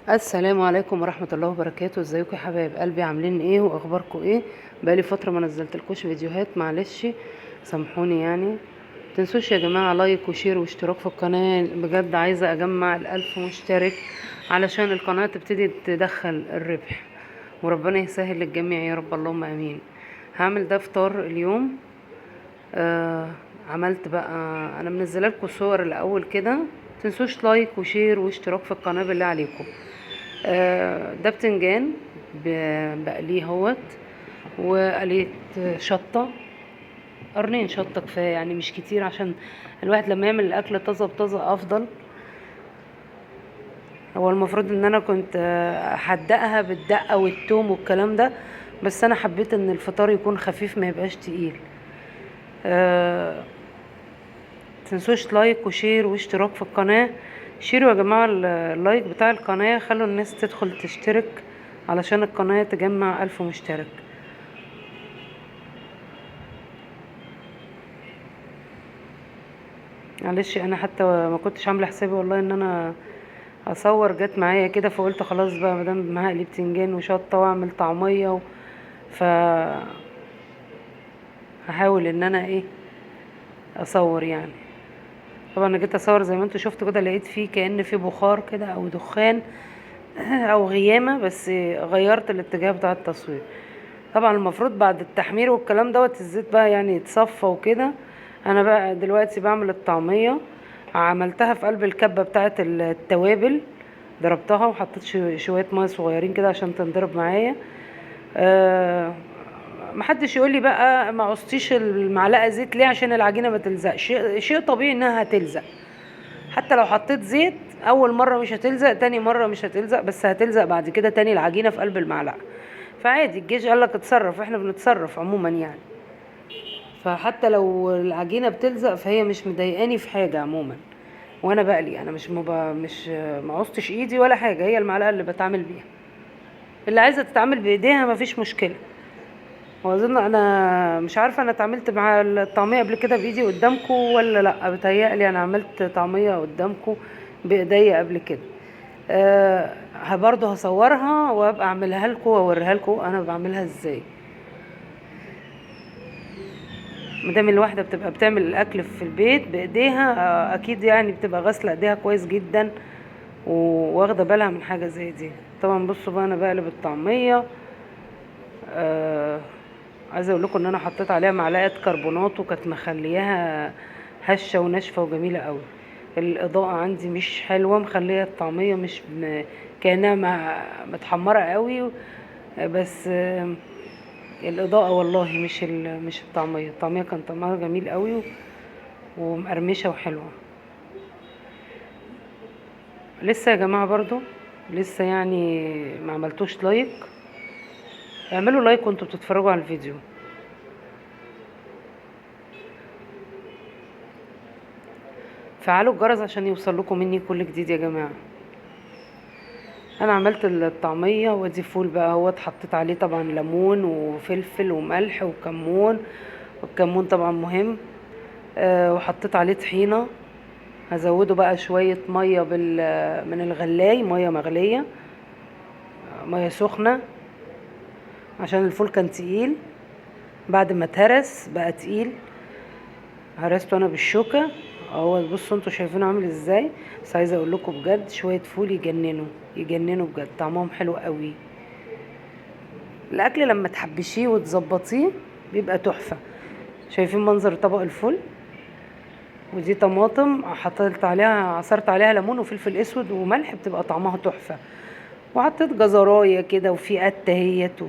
السلام عليكم ورحمة الله وبركاته. ازيكم يا حبايب قلبي؟ عاملين ايه واخباركم ايه؟ بقالي فترة ما نزلتلكوش فيديوهات، معلش سامحوني يعني. متنسوش يا جماعة لايك وشير واشتراك في القناة، بجد عايزة اجمع ال1000 مشترك علشان القناة تبتدي تدخل الربح، وربنا يسهل للجميع يا رب، اللهم امين. هعمل ده فطار اليوم. آه عملت بقى، انا منزله لكم صور الاول كده. متنسوش لايك وشير واشتراك في القناة بالله عليكم. ده بتنجان بقليه اهوت، وقليت شطة، قرنين شطة كفاية يعني، مش كتير، عشان الواحد لما يعمل الأكل طازة بطازة أفضل. هو المفروض ان انا كنت احدقها بالدقة والثوم والكلام ده، بس انا حبيت ان الفطار يكون خفيف ما يبقاش تقيل. آه، تنسوش لايك وشير واشتراك في القناة. شيروا يا جماعة اللايك بتاع القناة، خلوا الناس تدخل تشترك علشان القناة تجمع 1000 مشترك. معلش انا حتى ما كنتش عامله حسابي والله ان انا اصور، جت معايا كده فقلت خلاص بقى مادام هقلي بتنجان وشطه واعمل طعميه ف هحاول ان انا اصور يعني. طبعا انا جيت اصور زي ما انتوا شفتوا كده، لقيت فيه كأن فيه بخار كده او دخان او غيامه، بس غيرت الاتجاه بتاع التصوير. طبعا المفروض بعد التحمير والكلام دوت الزيت بقى يعني يتصفى وكده. انا بقى دلوقتي بعمل الطعميه، عملتها في قلب الكبه بتاعه التوابل، ضربتها وحطيت شويه ميه صغيرين كده عشان تنضرب معايا. أه محدش يقول لي بقى ما عصتيش المعلقه زيت ليه عشان العجينه ما تلزقش، شيء طبيعي انها هتلزق. حتى لو حطيت زيت اول مره مش هتلزق، تاني مره مش هتلزق، بس هتلزق بعد كده تاني العجينه في قلب المعلقه. فعادي، الجيش قالك اتصرف، احنا بنتصرف عموما يعني. فحتى لو العجينه بتلزق فهي مش مضايقاني في حاجه عموما. وانا بقلي انا مش ما عوزتش ايدي ولا حاجه، هي المعلقه اللي بتعامل بيها. اللي عايزه تتعامل بايديها مفيش مشكله. واظن انا مش عارفه انا اتعاملت مع الطعميه قبل كده بايدي قدامكم ولا لا، بتهيألي انا عملت طعميه قدامكم بايديا قبل كده. برضه هصورها وابقى اعملها لكم واوريها لكم انا بعملها ازاي. مادام الواحده بتبقى بتعمل الاكل في البيت بايديها، اكيد يعني بتبقى غاسله ايديها كويس جدا واخده بالها من حاجه زي دي. طبعا بصوا بقى انا بقلب الطعميه. آه عايزه اقول لكم ان انا حطيت عليها معلقه كربونات وكانت مخلياها هشه وناشفه وجميله قوي. الاضاءه عندي مش حلوه، مخليه الطعميه مش كانها متحمره قوي. بس الاضاءه والله مش الطعميه كان طعمها جميل قوي ومقرمشه وحلوه. لسه يا جماعه برضو لسه يعني ما عملتوش لايك، اعملوا لايك وانتوا بتتفرجوا على الفيديو. فعلوا الجرس عشان يوصل لكم مني كل جديد يا جماعه. انا عملت الطعميه، وادي فول بقى اهوت، حطيت عليه طبعا ليمون وفلفل وملح وكمون، والكمون طبعا مهم. وحطيت عليه طحينه. هزوده بقى شويه ميه من الغلاي، ميه مغليه، ميه سخنه، عشان الفول كان تقيل. بعد ما اتهرس بقى تقيل، هرسته انا بالشوكه اهو. بصوا انتوا شايفينه عامل ازاي. بس عايزه اقول لكم بجد شويه فول يجننوا يجننوا بجد، طعمهم حلو قوي. الاكل لما تحبشيه وتظبطيه بيبقى تحفه. شايفين منظر طبق الفول؟ ودي طماطم حطيت عليها، عصرت عليها ليمون وفلفل اسود وملح، بتبقى طعمها تحفه. وحطيت جزرايه كده وفي قته اهيت